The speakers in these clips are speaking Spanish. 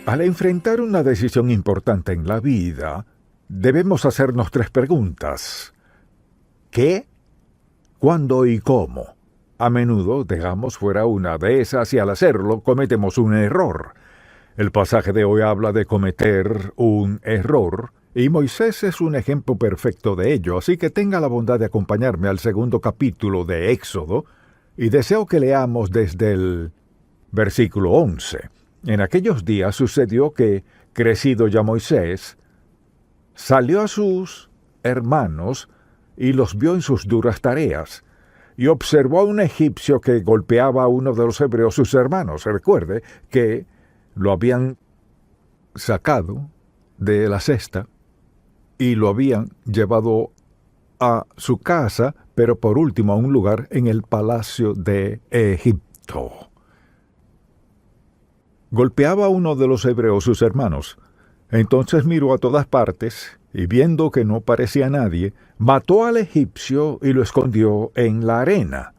Al enfrentar una decisión importante en la vida, debemos hacernos 3 preguntas. ¿Qué? ¿Cuándo y cómo? A menudo dejamos fuera una de esas y al hacerlo cometemos un error. El pasaje de hoy habla de cometer un error, y Moisés es un ejemplo perfecto de ello, así que tenga la bondad de acompañarme al 2º capítulo de Éxodo, y deseo que leamos desde el versículo 11. En aquellos días sucedió que, crecido ya Moisés, salió a sus hermanos y los vio en sus duras tareas, y observó a un egipcio que golpeaba a uno de los hebreos sus hermanos. Recuerde que lo habían sacado de la cesta y lo habían llevado a su casa, pero por último a un lugar en el palacio de Egipto. Golpeaba a uno de los hebreos sus hermanos. Entonces miró a todas partes, y viendo que no parecía nadie, mató al egipcio y lo escondió en la arena.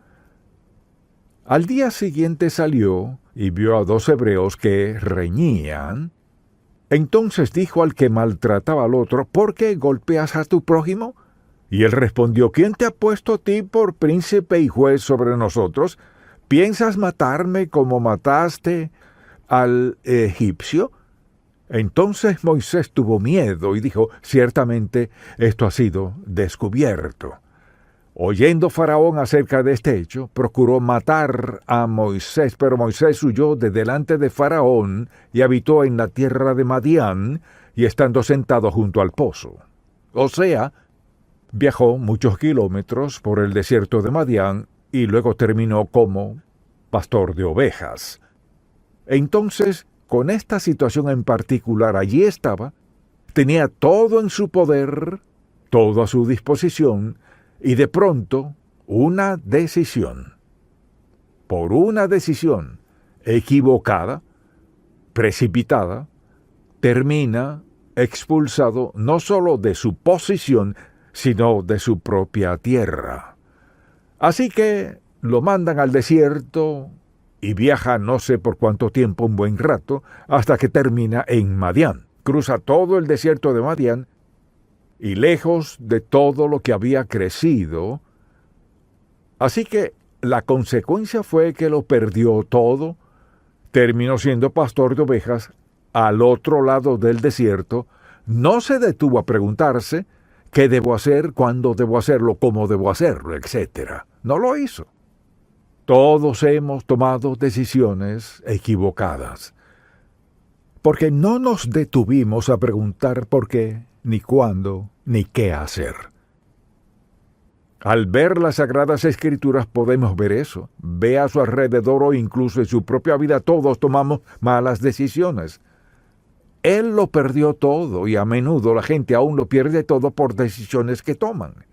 Al día siguiente salió y vio a 2 hebreos que reñían. Entonces dijo al que maltrataba al otro: ¿Por qué golpeas a tu prójimo? Y él respondió: ¿Quién te ha puesto a ti por príncipe y juez sobre nosotros? ¿Piensas matarme como mataste al egipcio? Entonces Moisés tuvo miedo y dijo: ciertamente esto ha sido descubierto. Oyendo Faraón acerca de este hecho, procuró matar a Moisés, pero Moisés huyó de delante de Faraón y habitó en la tierra de Madián, y estando sentado junto al pozo. O sea, viajó muchos kilómetros por el desierto de Madián y luego terminó como pastor de ovejas. Entonces, con esta situación en particular, allí estaba, tenía todo en su poder, todo a su disposición, y de pronto, una decisión. Por una decisión equivocada, precipitada, termina expulsado no solo de su posición, sino de su propia tierra. Así que lo mandan al desierto y viaja no sé por cuánto tiempo, un buen rato, hasta que termina en Madián. Cruza todo el desierto de Madián y lejos de todo lo que había crecido. Así que la consecuencia fue que lo perdió todo, terminó siendo pastor de ovejas al otro lado del desierto, no se detuvo a preguntarse qué debo hacer, cuándo debo hacerlo, cómo debo hacerlo, etc. No lo hizo. Todos hemos tomado decisiones equivocadas, porque no nos detuvimos a preguntar por qué, ni cuándo, ni qué hacer. Al ver las Sagradas Escrituras podemos ver eso. Ve a su alrededor o incluso en su propia vida, todos tomamos malas decisiones. Él lo perdió todo y a menudo la gente aún lo pierde todo por decisiones que toman.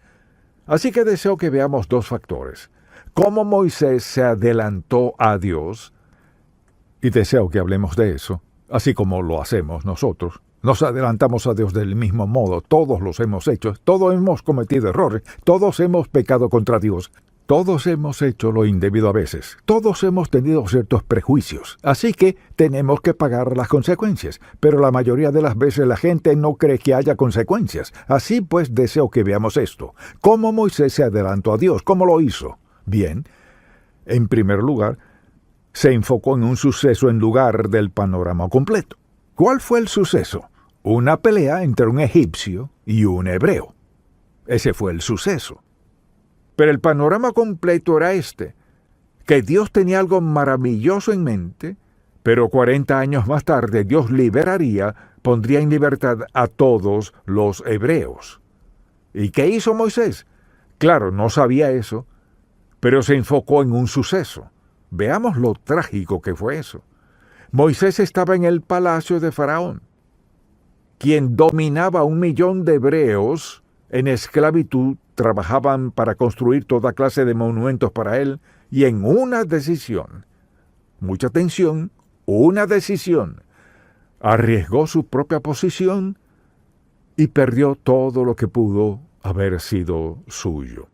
Así que deseo que veamos 2 factores. Cómo Moisés se adelantó a Dios, y deseo que hablemos de eso, así como lo hacemos nosotros. Nos adelantamos a Dios del mismo modo, todos los hemos hecho, todos hemos cometido errores, todos hemos pecado contra Dios, todos hemos hecho lo indebido a veces, todos hemos tenido ciertos prejuicios, así que tenemos que pagar las consecuencias, pero la mayoría de las veces la gente no cree que haya consecuencias. Así pues deseo que veamos esto. ¿Cómo Moisés se adelantó a Dios? ¿Cómo lo hizo? Bien, en primer lugar, se enfocó en un suceso en lugar del panorama completo. ¿Cuál fue el suceso? Una pelea entre un egipcio y un hebreo. Ese fue el suceso. Pero el panorama completo era este, que Dios tenía algo maravilloso en mente, pero 40 años más tarde Dios liberaría, pondría en libertad a todos los hebreos. ¿Y qué hizo Moisés? Claro, no sabía eso, pero se enfocó en un suceso. Veamos lo trágico que fue eso. Moisés estaba en el palacio de Faraón, quien dominaba 1 millón de hebreos en esclavitud, trabajaban para construir toda clase de monumentos para él, y en una decisión, mucha atención, una decisión, arriesgó su propia posición y perdió todo lo que pudo haber sido suyo,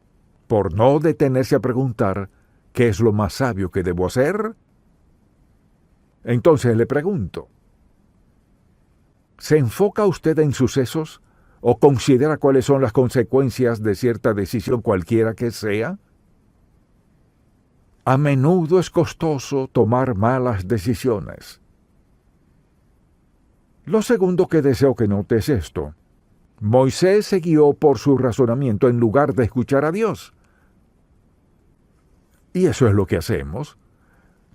por no detenerse a preguntar qué es lo más sabio que debo hacer. Entonces le pregunto, ¿Se enfoca usted en sucesos o considera cuáles son las consecuencias de cierta decisión cualquiera que sea? A menudo es costoso tomar malas decisiones. Lo segundo que deseo que note es esto. Moisés se guió por su razonamiento en lugar de escuchar a Dios. Y eso es lo que hacemos.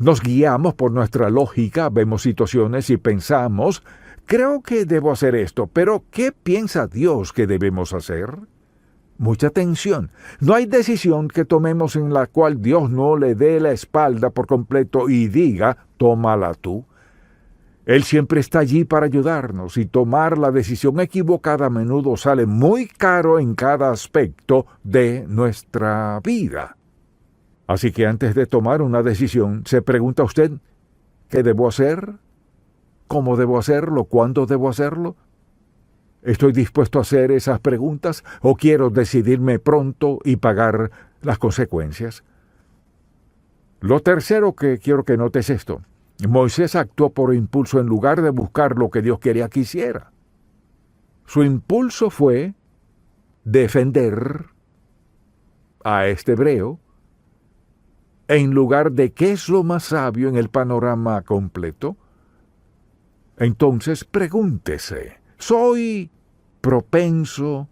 Nos guiamos por nuestra lógica, vemos situaciones y pensamos, creo que debo hacer esto, pero ¿qué piensa Dios que debemos hacer? Mucha atención. No hay decisión que tomemos en la cual Dios no le dé la espalda por completo y diga, tómala tú. Él siempre está allí para ayudarnos y tomar la decisión equivocada a menudo sale muy caro en cada aspecto de nuestra vida. Así que antes de tomar una decisión, ¿se pregunta usted qué debo hacer? ¿Cómo debo hacerlo? ¿Cuándo debo hacerlo? ¿Estoy dispuesto a hacer esas preguntas o quiero decidirme pronto y pagar las consecuencias? Lo tercero que quiero que notes es esto. Moisés actuó por impulso en lugar de buscar lo que Dios quería que hiciera. Su impulso fue defender a este hebreo en lugar de qué es lo más sabio en el panorama completo. Entonces pregúntese, ¿soy propenso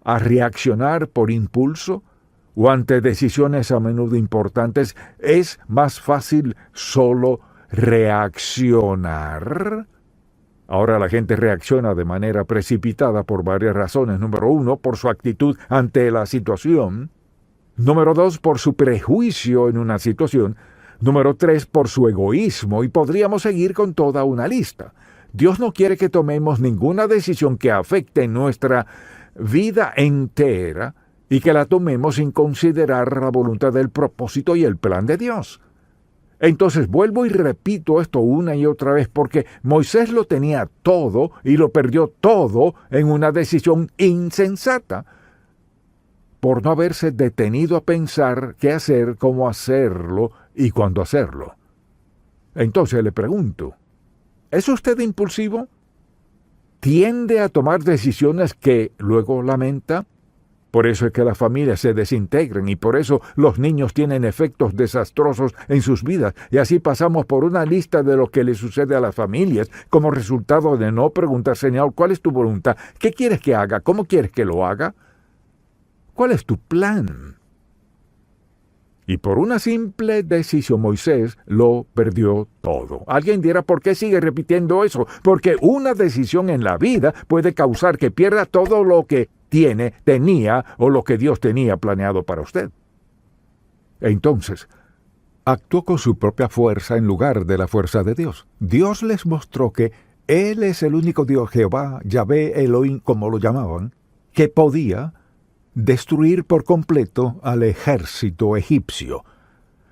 a reaccionar por impulso o ante decisiones a menudo importantes es más fácil solo reaccionar? Ahora la gente reacciona de manera precipitada por varias razones. Número 1, por su actitud ante la situación. Número 2, por su prejuicio en una situación. Número 3, por su egoísmo. Y podríamos seguir con toda una lista. Dios no quiere que tomemos ninguna decisión que afecte nuestra vida entera y que la tomemos sin considerar la voluntad del propósito y el plan de Dios. Entonces vuelvo y repito esto una y otra vez porque Moisés lo tenía todo y lo perdió todo en una decisión insensata por no haberse detenido a pensar qué hacer, cómo hacerlo y cuándo hacerlo. Entonces le pregunto, ¿es usted impulsivo? ¿Tiende a tomar decisiones que luego lamenta? Por eso es que las familias se desintegran y por eso los niños tienen efectos desastrosos en sus vidas. Y así pasamos por una lista de lo que le sucede a las familias como resultado de no preguntar, Señor, ¿cuál es tu voluntad? ¿Qué quieres que haga? ¿Cómo quieres que lo haga? ¿Cuál es tu plan? Y por una simple decisión Moisés lo perdió todo. Alguien dirá, ¿por qué sigue repitiendo eso? Porque una decisión en la vida puede causar que pierda todo lo que tenía o lo que Dios tenía planeado para usted. Entonces, actuó con su propia fuerza en lugar de la fuerza de Dios. Dios les mostró que Él es el único Dios, Jehová, Yahvé, Elohim, como lo llamaban, que podía destruir por completo al ejército egipcio.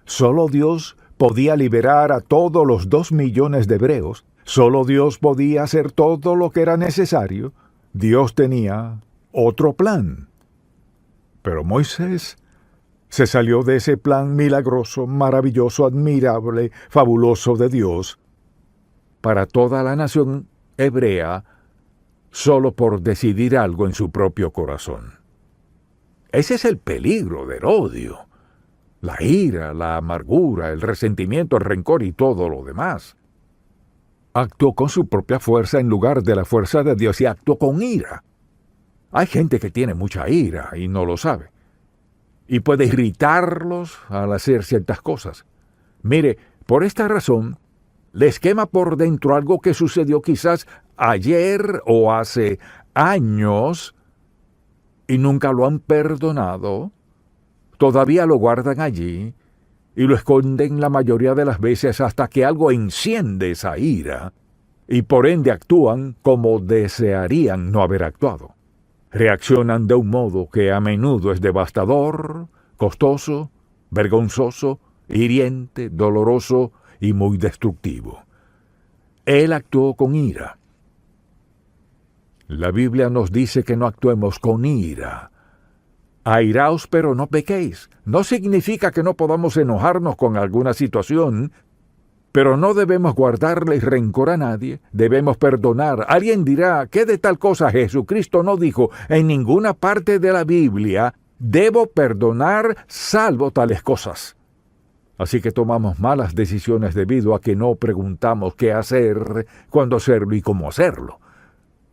Solo Dios podía liberar a todos los 2 millones de hebreos. Solo Dios podía hacer todo lo que era necesario. Dios tenía otro plan. Pero Moisés se salió de ese plan milagroso, maravilloso, admirable, fabuloso de Dios para toda la nación hebrea solo por decidir algo en su propio corazón. Ese es el peligro del odio, la ira, la amargura, el resentimiento, el rencor y todo lo demás. Actuó con su propia fuerza en lugar de la fuerza de Dios y actuó con ira. Hay gente que tiene mucha ira y no lo sabe. Y puede irritarlos al hacer ciertas cosas. Mire, por esta razón, les quema por dentro algo que sucedió quizás ayer o hace años y nunca lo han perdonado. Todavía lo guardan allí y lo esconden la mayoría de las veces hasta que algo enciende esa ira y por ende actúan como desearían no haber actuado. Reaccionan de un modo que a menudo es devastador, costoso, vergonzoso, hiriente, doloroso y muy destructivo. Él actuó con ira. La Biblia nos dice que no actuemos con ira. Airaos, pero no pequéis. No significa que no podamos enojarnos con alguna situación, Pero no debemos guardarle rencor a nadie, debemos perdonar. Alguien dirá, ¿qué de tal cosa? Jesucristo no dijo en ninguna parte de la Biblia, debo perdonar salvo tales cosas. Así que tomamos malas decisiones debido a que no preguntamos qué hacer, cuándo hacerlo y cómo hacerlo.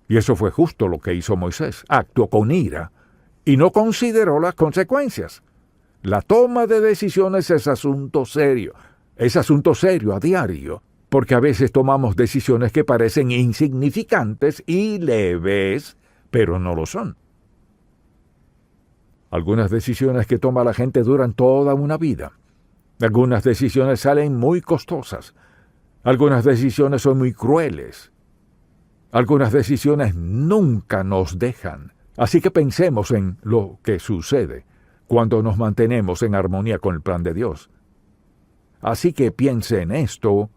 Y eso fue justo lo que hizo Moisés. Actuó con ira y no consideró las consecuencias. La toma de decisiones es asunto serio. Es asunto serio a diario, porque a veces tomamos decisiones que parecen insignificantes y leves, pero no lo son. Algunas decisiones que toma la gente duran toda una vida. Algunas decisiones salen muy costosas. Algunas decisiones son muy crueles. Algunas decisiones nunca nos dejan. Así que pensemos en lo que sucede cuando nos mantenemos en armonía con el plan de Dios. Así que piense en esto.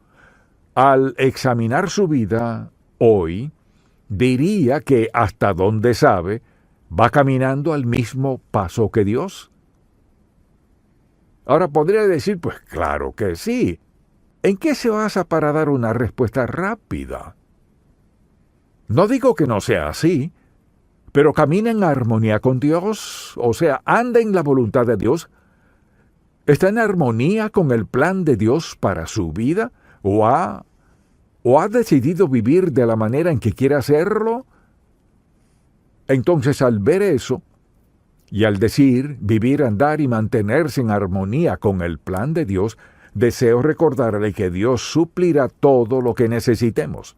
Al examinar su vida hoy, diría que hasta donde sabe, va caminando al mismo paso que Dios. Ahora podría decir, pues claro que sí. ¿En qué se basa para dar una respuesta rápida? No digo que no sea así, pero camina en armonía con Dios, o sea, anda en la voluntad de Dios. ¿Está en armonía con el plan de Dios para su vida? ¿O ha decidido vivir de la manera en que quiere hacerlo? Entonces, al ver eso, y al decir vivir, andar y mantenerse en armonía con el plan de Dios, deseo recordarle que Dios suplirá todo lo que necesitemos.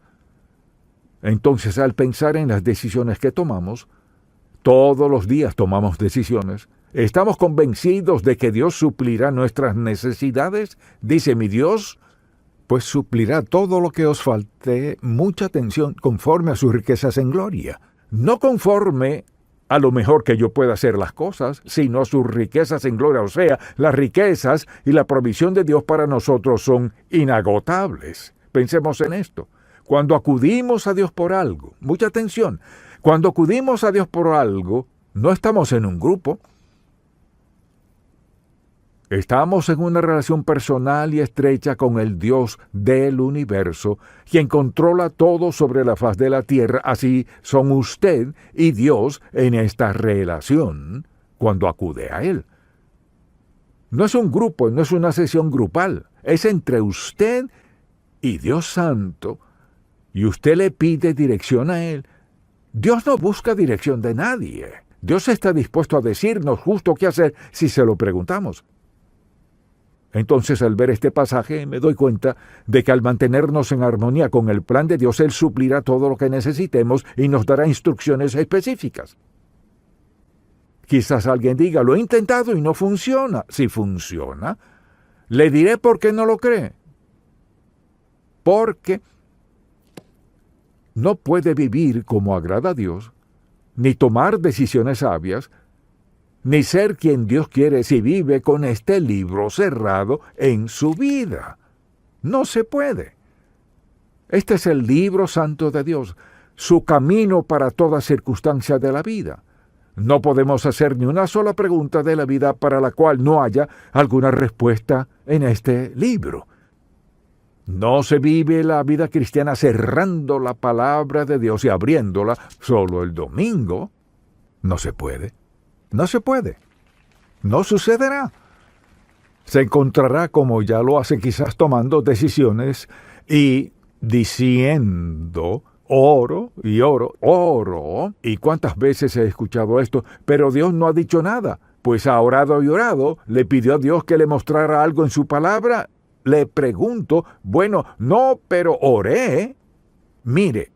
Entonces, al pensar en las decisiones que tomamos, todos los días tomamos decisiones, ¿estamos convencidos de que Dios suplirá nuestras necesidades? Dice mi Dios, pues suplirá todo lo que os falte, mucha atención, conforme a sus riquezas en gloria. No conforme a lo mejor que yo pueda hacer las cosas, sino a sus riquezas en gloria. O sea, las riquezas y la provisión de Dios para nosotros son inagotables. Pensemos en esto. Cuando acudimos a Dios por algo, mucha atención, cuando acudimos a Dios por algo, no estamos en un grupo. Estamos en una relación personal y estrecha con el Dios del universo, quien controla todo sobre la faz de la tierra. Así son usted y Dios en esta relación cuando acude a Él. No es un grupo, no es una sesión grupal, es entre usted y Dios Santo, y usted le pide dirección a Él. Dios no busca dirección de nadie. Dios está dispuesto a decirnos justo qué hacer si se lo preguntamos. Entonces, al ver este pasaje, me doy cuenta de que al mantenernos en armonía con el plan de Dios, Él suplirá todo lo que necesitemos y nos dará instrucciones específicas. Quizás alguien diga, lo he intentado y no funciona. Si funciona, le diré por qué no lo cree. Porque no puede vivir como agrada a Dios, ni tomar decisiones sabias, ni ser quien Dios quiere si vive con este libro cerrado en su vida. No se puede. Este es el libro santo de Dios, su camino para toda circunstancia de la vida. No podemos hacer ni una sola pregunta de la vida para la cual no haya alguna respuesta en este libro. No se vive la vida cristiana cerrando la palabra de Dios y abriéndola solo el domingo. No se puede. No se puede. No sucederá. Se encontrará, como ya lo hace quizás, tomando decisiones y diciendo, oro y oro, oro. ¿Y cuántas veces he escuchado esto? Pero Dios no ha dicho nada. Pues ha orado y orado, le pidió a Dios que le mostrara algo en su palabra. Le pregunto, bueno, no, pero oré. Mire,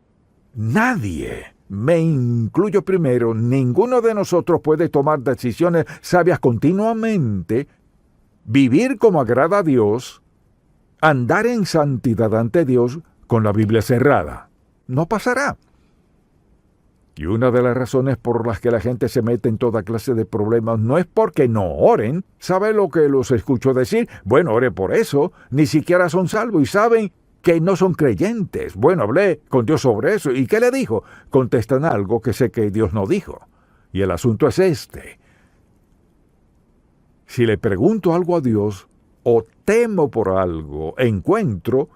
nadie, me incluyo primero, ninguno de nosotros puede tomar decisiones sabias continuamente, vivir como agrada a Dios, andar en santidad ante Dios con la Biblia cerrada. No pasará. Y una de las razones por las que la gente se mete en toda clase de problemas no es porque no oren. ¿Sabe lo que los escucho decir? Bueno, ore por eso. Ni siquiera son salvos y saben que no son creyentes. Bueno, hablé con Dios sobre eso. ¿Y qué le dijo? Contestan algo que sé que Dios no dijo. Y el asunto es este. Si le pregunto algo a Dios, o temo por algo, encuentro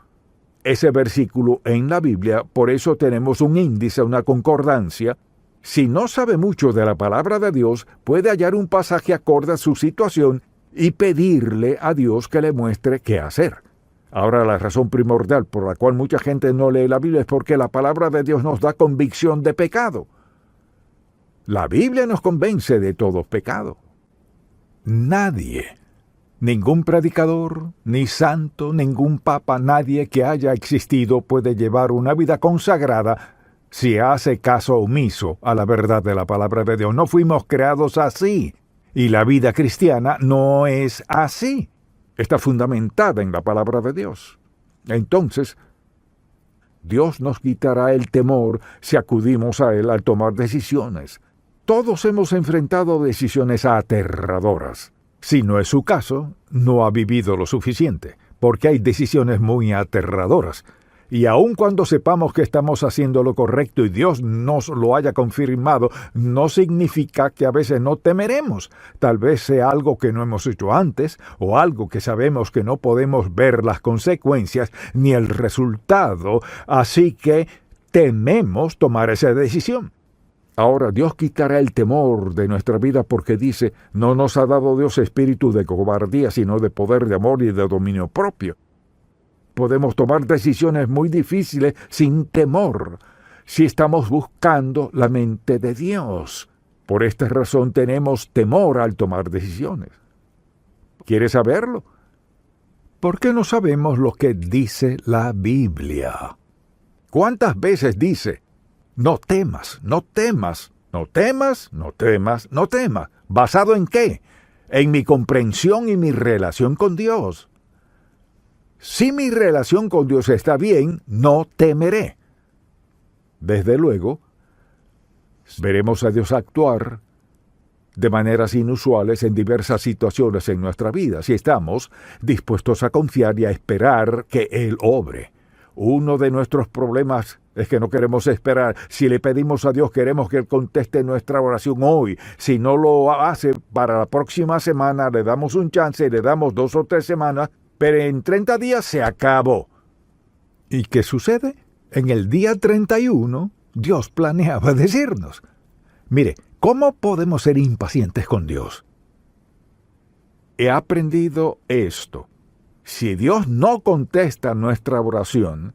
ese versículo en la Biblia, por eso tenemos un índice, una concordancia. Si no sabe mucho de la palabra de Dios, puede hallar un pasaje acorde a su situación y pedirle a Dios que le muestre qué hacer. Ahora, la razón primordial por la cual mucha gente no lee la Biblia es porque la palabra de Dios nos da convicción de pecado. La Biblia nos convence de todo pecado. Nadie, ningún predicador, ni santo, ningún papa, nadie que haya existido puede llevar una vida consagrada si hace caso omiso a la verdad de la palabra de Dios. No fuimos creados así, y la vida cristiana no es así. Está fundamentada en la palabra de Dios. Entonces, Dios nos quitará el temor si acudimos a Él al tomar decisiones. Todos hemos enfrentado decisiones aterradoras. Si no es su caso, no ha vivido lo suficiente, porque hay decisiones muy aterradoras. Y aun cuando sepamos que estamos haciendo lo correcto y Dios nos lo haya confirmado, no significa que a veces no temeremos. Tal vez sea algo que no hemos hecho antes, o algo que sabemos que no podemos ver las consecuencias ni el resultado, así que tememos tomar esa decisión. Ahora, Dios quitará el temor de nuestra vida porque dice, no nos ha dado Dios espíritu de cobardía, sino de poder, de amor y de dominio propio. Podemos tomar decisiones muy difíciles sin temor, si estamos buscando la mente de Dios. Por esta razón tenemos temor al tomar decisiones. ¿Quieres saberlo? ¿Por qué no sabemos lo que dice la Biblia? ¿Cuántas veces dice, no temas, no temas, no temas, no temas, no temas? ¿Basado en qué? En mi comprensión y mi relación con Dios. Si mi relación con Dios está bien, no temeré. Desde luego, veremos a Dios actuar de maneras inusuales en diversas situaciones en nuestra vida, si estamos dispuestos a confiar y a esperar que Él obre. Uno de nuestros problemas es que no queremos esperar. Si le pedimos a Dios, queremos que Él conteste nuestra oración hoy. Si no lo hace para la próxima semana, le damos un chance, le damos 2 o 3 semanas, pero en 30 días se acabó. ¿Y qué sucede? En el día 31, Dios planeaba decirnos, mire, ¿cómo podemos ser impacientes con Dios? He aprendido esto. Si Dios no contesta nuestra oración,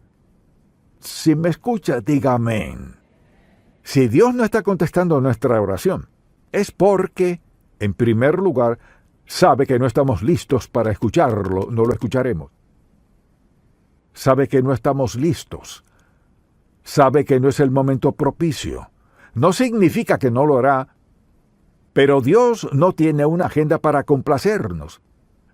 si me escucha, diga amén. Si Dios no está contestando nuestra oración, es porque, en primer lugar, sabe que no estamos listos para escucharlo, no lo escucharemos. Sabe que no estamos listos. Sabe que no es el momento propicio. No significa que no lo hará, pero Dios no tiene una agenda para complacernos.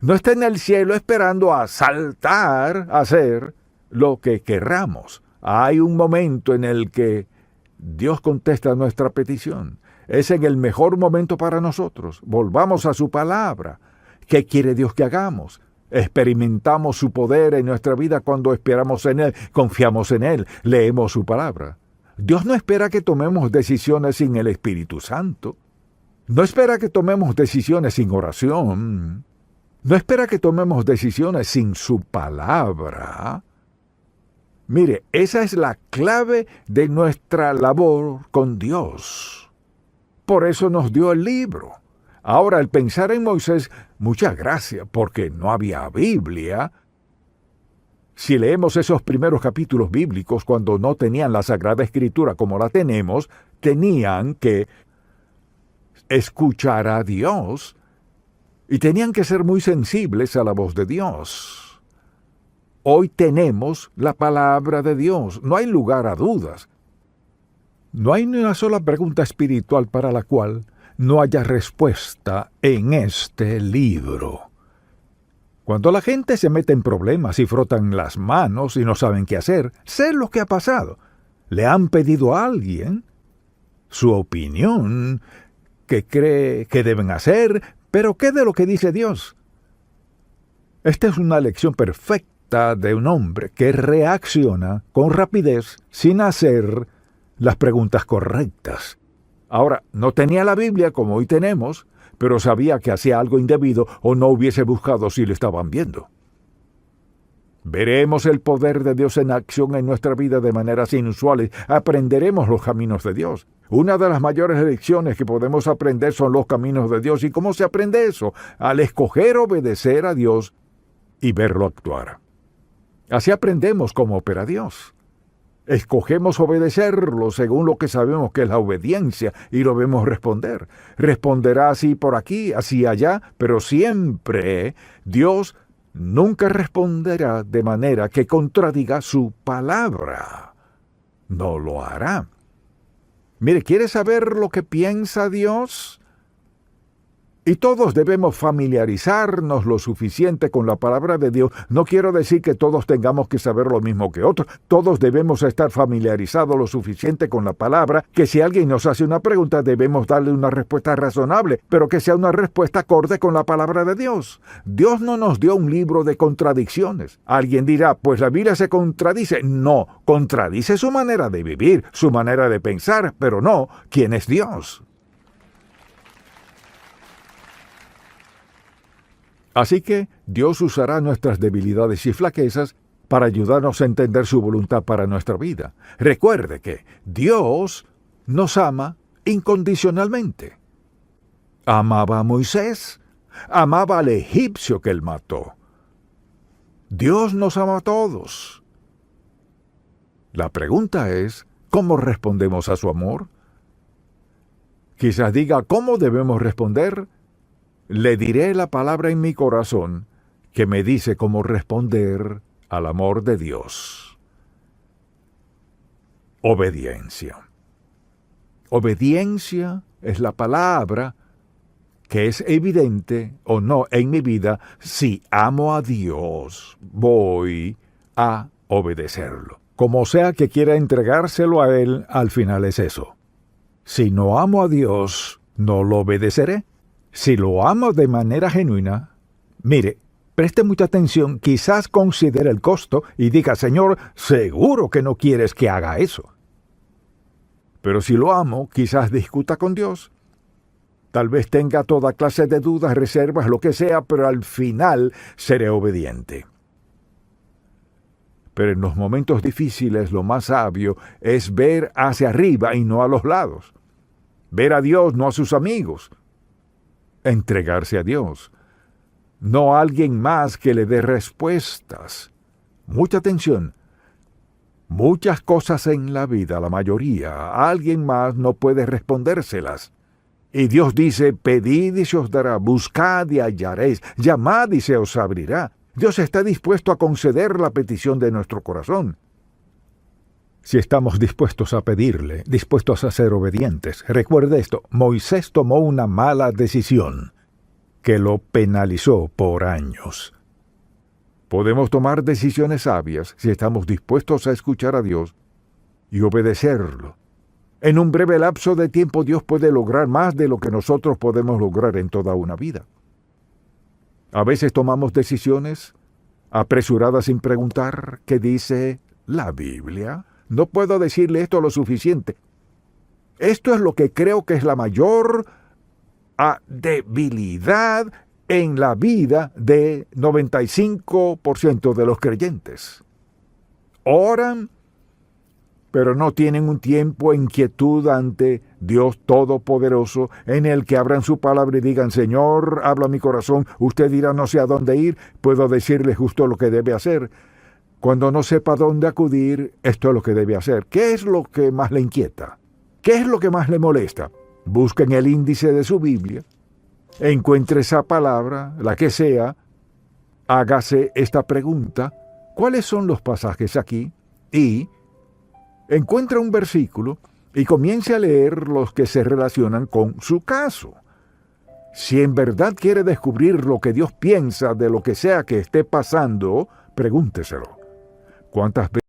No está en el cielo esperando a saltar a hacer lo que querramos. Hay un momento en el que Dios contesta nuestra petición. Es en el mejor momento para nosotros. Volvamos a su palabra. ¿Qué quiere Dios que hagamos? Experimentamos su poder en nuestra vida cuando esperamos en Él, confiamos en Él, leemos su palabra. Dios no espera que tomemos decisiones sin el Espíritu Santo. No espera que tomemos decisiones sin oración. No espera que tomemos decisiones sin su palabra. Mire, esa es la clave de nuestra labor con Dios. Por eso nos dio el libro. Ahora, al pensar en Moisés, muchas gracias, porque no había Biblia. Si leemos esos primeros capítulos bíblicos, cuando no tenían la Sagrada Escritura como la tenemos, tenían que escuchar a Dios y tenían que ser muy sensibles a la voz de Dios. Hoy tenemos la palabra de Dios, no hay lugar a dudas. No hay ni una sola pregunta espiritual para la cual no haya respuesta en este libro. Cuando la gente se mete en problemas y frotan las manos y no saben qué hacer, sé lo que ha pasado. Le han pedido a alguien su opinión, qué cree que deben hacer, pero ¿qué de lo que dice Dios? Esta es una lección perfecta de un hombre que reacciona con rapidez sin hacer las preguntas correctas. Ahora, no tenía la Biblia como hoy tenemos, pero sabía que hacía algo indebido o no hubiese buscado si lo estaban viendo. Veremos el poder de Dios en acción en nuestra vida de maneras inusuales. Aprenderemos los caminos de Dios. Una de las mayores lecciones que podemos aprender son los caminos de Dios. ¿Y cómo se aprende eso? Al escoger obedecer a Dios y verlo actuar. Así aprendemos cómo opera Dios. Escogemos obedecerlo según lo que sabemos que es la obediencia y lo vemos responder. Responderá así por aquí, así allá, pero siempre Dios nunca responderá de manera que contradiga su palabra. No lo hará. Mire, ¿quiere saber lo que piensa Dios? Y todos debemos familiarizarnos lo suficiente con la palabra de Dios. No quiero decir que todos tengamos que saber lo mismo que otros. Todos debemos estar familiarizados lo suficiente con la palabra, que si alguien nos hace una pregunta debemos darle una respuesta razonable, pero que sea una respuesta acorde con la palabra de Dios. Dios no nos dio un libro de contradicciones. Alguien dirá, pues la Biblia se contradice. No, contradice su manera de vivir, su manera de pensar, pero no quién es Dios. Así que Dios usará nuestras debilidades y flaquezas para ayudarnos a entender su voluntad para nuestra vida. Recuerde que Dios nos ama incondicionalmente. Amaba a Moisés, amaba al egipcio que él mató. Dios nos ama a todos. La pregunta es, ¿cómo respondemos a su amor? Quizás diga, ¿cómo debemos responder? Le diré la palabra en mi corazón que me dice cómo responder al amor de Dios. Obediencia. Obediencia es la palabra que es evidente o no en mi vida. Si amo a Dios, voy a obedecerlo. Como sea que quiera entregárselo a Él, al final es eso. Si no amo a Dios, no lo obedeceré. Si lo amo de manera genuina, mire, preste mucha atención, quizás considere el costo y diga, Señor, seguro que no quieres que haga eso. Pero si lo amo, quizás discuta con Dios. Tal vez tenga toda clase de dudas, reservas, lo que sea, pero al final seré obediente. Pero en los momentos difíciles lo más sabio es ver hacia arriba y no a los lados. Ver a Dios, no a sus amigos. Entregarse a Dios, no a alguien más que le dé respuestas. Mucha atención. Muchas cosas en la vida, la mayoría, alguien más no puede respondérselas. Y Dios dice, pedid y se os dará, buscad y hallaréis, llamad y se os abrirá. Dios está dispuesto a conceder la petición de nuestro corazón. Si estamos dispuestos a pedirle, dispuestos a ser obedientes. Recuerde esto, Moisés tomó una mala decisión que lo penalizó por años. Podemos tomar decisiones sabias si estamos dispuestos a escuchar a Dios y obedecerlo. En un breve lapso de tiempo Dios puede lograr más de lo que nosotros podemos lograr en toda una vida. A veces tomamos decisiones apresuradas sin preguntar qué dice la Biblia. No puedo decirle esto lo suficiente. Esto es lo que creo que es la mayor debilidad en la vida de 95% de los creyentes. Oran, pero no tienen un tiempo en quietud ante Dios Todopoderoso, en el que abran su palabra y digan, Señor, habla mi corazón, usted dirá no sé a dónde ir, puedo decirle justo lo que debe hacer. Cuando no sepa dónde acudir, esto es lo que debe hacer. ¿Qué es lo que más le inquieta? ¿Qué es lo que más le molesta? Busque en el índice de su Biblia, encuentre esa palabra, la que sea, hágase esta pregunta, ¿cuáles son los pasajes aquí? Y encuentre un versículo y comience a leer los que se relacionan con su caso. Si en verdad quiere descubrir lo que Dios piensa de lo que sea que esté pasando, pregúnteselo. ¿Cuántas veces?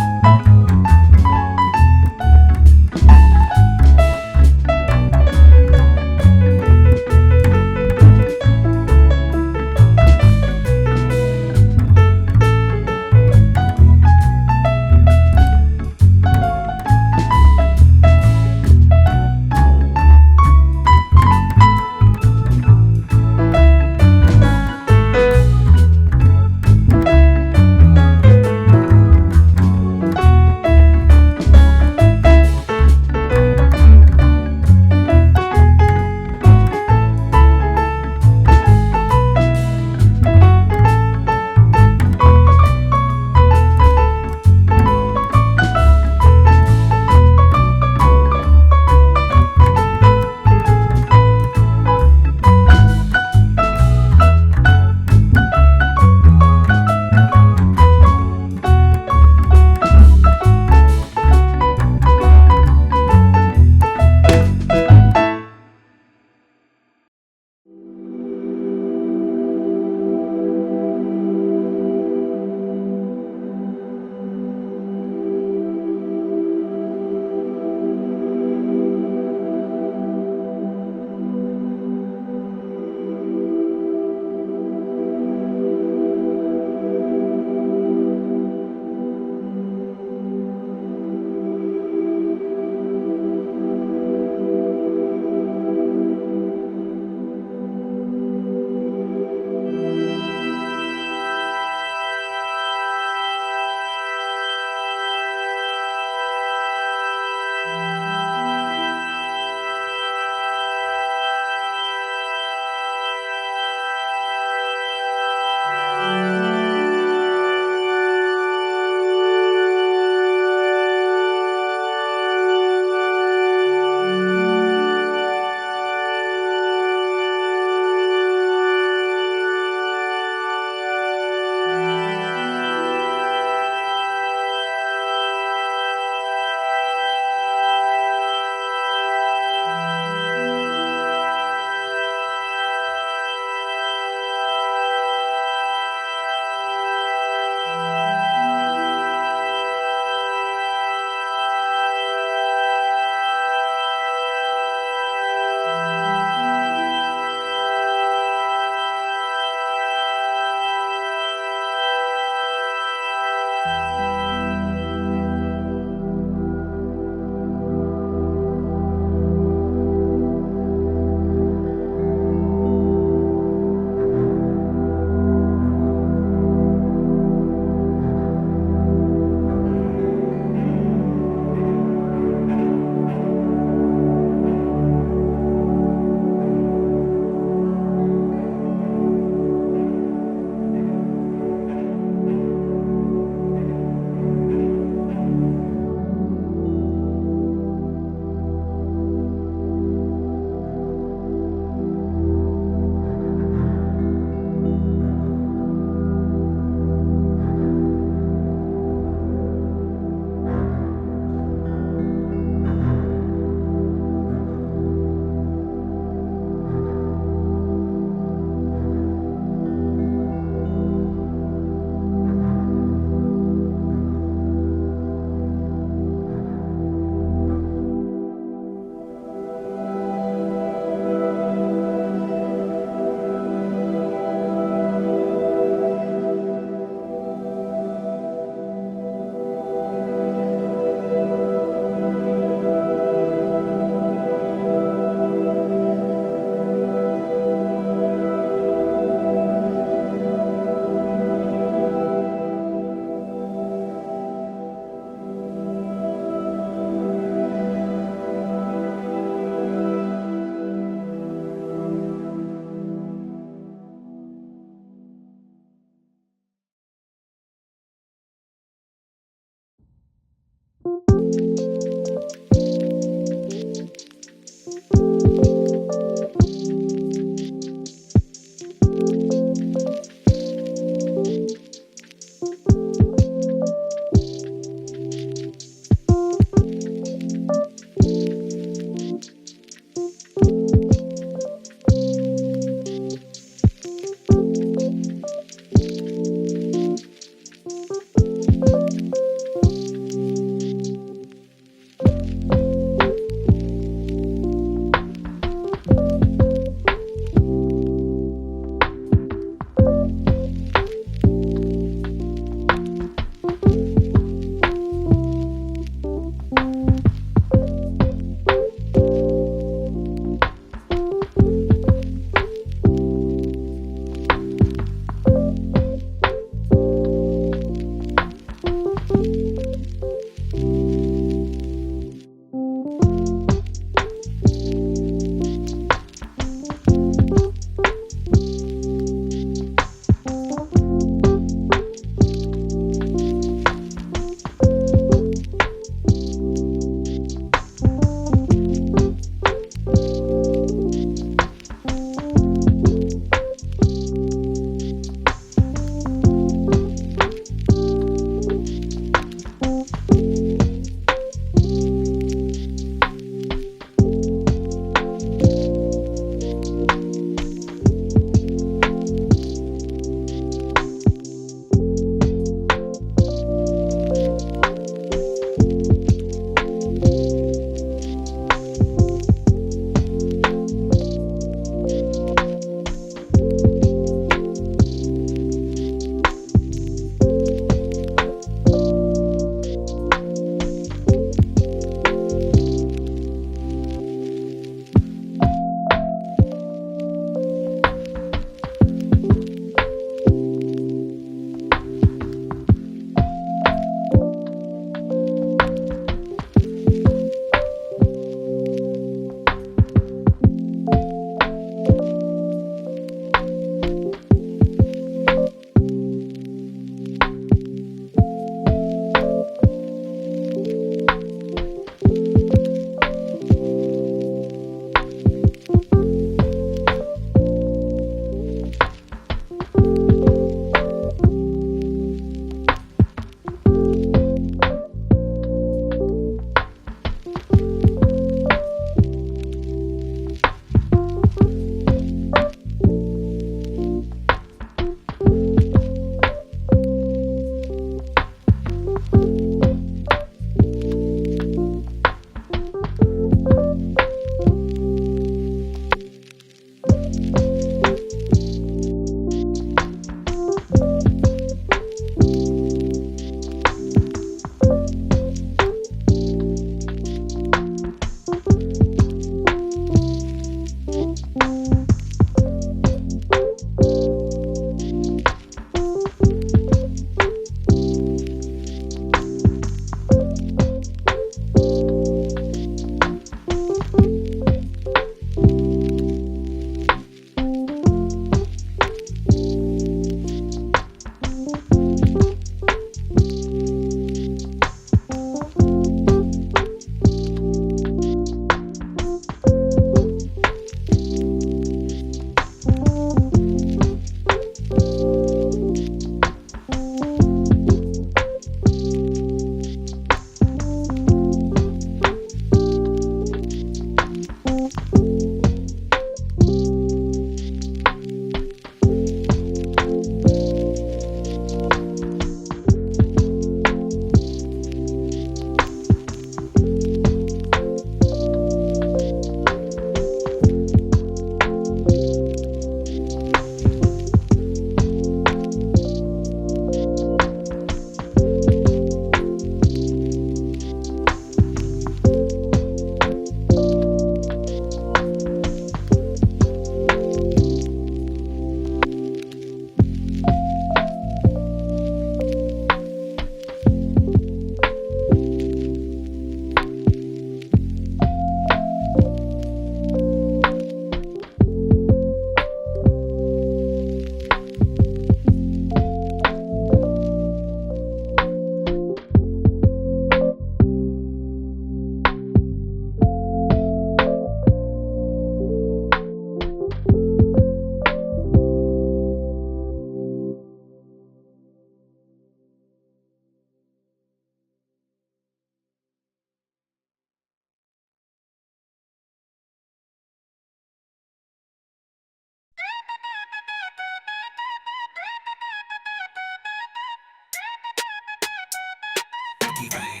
ਕੀ ਕਹੇ।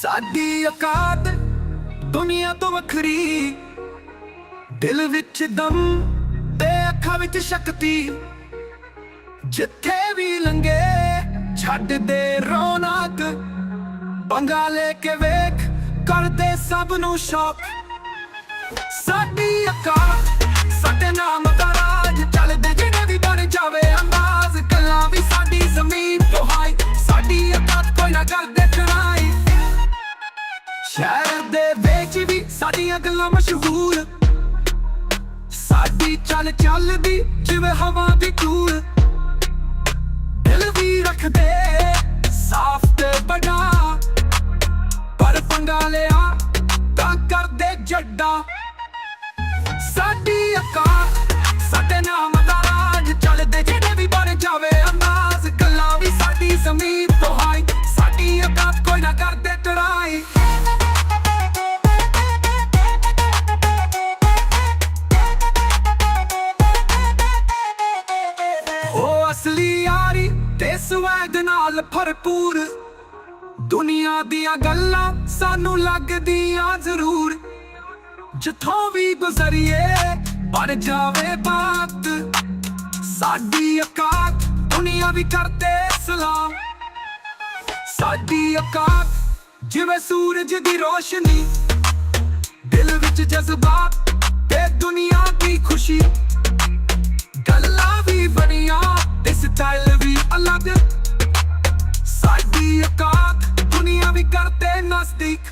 ਸਾਡੀ ਔਕਾਤ ਦੁਨੀਆ ਤੋਂ ਵੱਖਰੀ, ਦਿਲ ਵਿੱਚ ਦਮ ਤੇ ਅੱਖਾਂ ਵਿੱਚ ਸ਼ਕਤੀ। ਜਿੱਥੇ ਵੀ ਲੰਘੇ ਛੱਡ ਦੇ ਰੌਣਕ, ਪੰਗਾ ਲੈ ਕੇ ਵੇਖ ਕਰਦੇ ਸਭ ਨੂੰ ਸ਼ੌਕ। ਸਾਡੀ ਔਕਾਤ ਸਾਡੇ ਨਾਮ ਦਾ ਰਾਜ, ਚੱਲਦੇ ਜਿਹੜੇ ਵੀ ਬਣ ਜਾਵੇ ਅੰਦਾਜ਼। ਗੱਲਾਂ ਵੀ ਸਾਡੀ ਜ਼ਮੀਨ ਤੋਂ ਹਾਈ, ਸਾਡੀ ਔਕਾਤ ਕੋਈ ਨਾ ਕਰਦੇ ਟਰਾਈ। ਸ਼ਹਿਰ ਦੇ ਵਿੱਚ ਵੀ ਸਾਡੀਆਂ ਗੱਲਾਂ ਮਸ਼ਹੂਰ, ਸਾਡੀ ਚੱਲ ਚੱਲਦੀ ਜਿਵੇਂ ਹਵਾ ਦੀ ਧੂੜ। ਦਿਲ ਵੀ ਰੱਖਦੇ ਸਾਫ਼ ਤੇ ਵੱਡਾ, ਪਰ ਪੰਗਾ ਲਿਆ ਤਾਂ ਕਰਦੇ ਜੱਡਾ। ਸਾਡੀ ਔਕਾਤ ਸਾਡੇ ਨਾਮ ਦਾ ਰਾਜ, ਚੱਲਦੇ ਜਿਹੜੇ ਵੀ ਬਣ ਜਾਵੇ ਅੰਦਾਜ਼। ਗੱਲਾਂ ਵੀ ਸਾਡੀ ਜ਼ਮੀਨ ਤੋਂ ਹਾਈ, ਸਾਡੀ ਔਕਾਤ ਕੋਈ ਨਾ ਕਰਦੇ ਟਰਾਈ। ਉਹ ਅਸਲੀ ਯਾਰੀ ਤੇ ਸਵੈਗ ਨਾਲ ਭਰਪੂਰ, ਦੁਨੀਆ ਦੀਆਂ ਗੱਲਾਂ ਸਾਨੂੰ ਲੱਗਦੀਆਂ ਜ਼ਰੂਰ। ਜਿੱਥੋਂ ਵੀ ਗੁਜ਼ਰੀਏ ਬਣ ਜਾਵੇ ਬਾਤ, ਸਾਡੀ ਔਕਾਤ ਦੁਨੀਆ ਵੀ ਕਰਦੇ ਸਲਾਮ। ਸਾਡੀ ਔਕਾਤ ਜਿਵੇਂ ਸੂਰਜ ਦੀ ਰੋਸ਼ਨੀ, ਦਿਲ ਵਿੱਚ ਜਜ਼ਬਾਤ ਤੇ ਦੁਨੀਆ ਦੀ ਖੁਸ਼ੀ। ਗੱਲਾਂ ਵੀ ਬਣੀਆਂ ਤੇ ਸਟਾਈਲ ਵੀ ਅਲੱਗ, ਸਾਡੀ ਔਕਾਤ ਦੁਨੀਆ ਵੀ ਕਰਦੇ ਨਜ਼ਦੀਕ।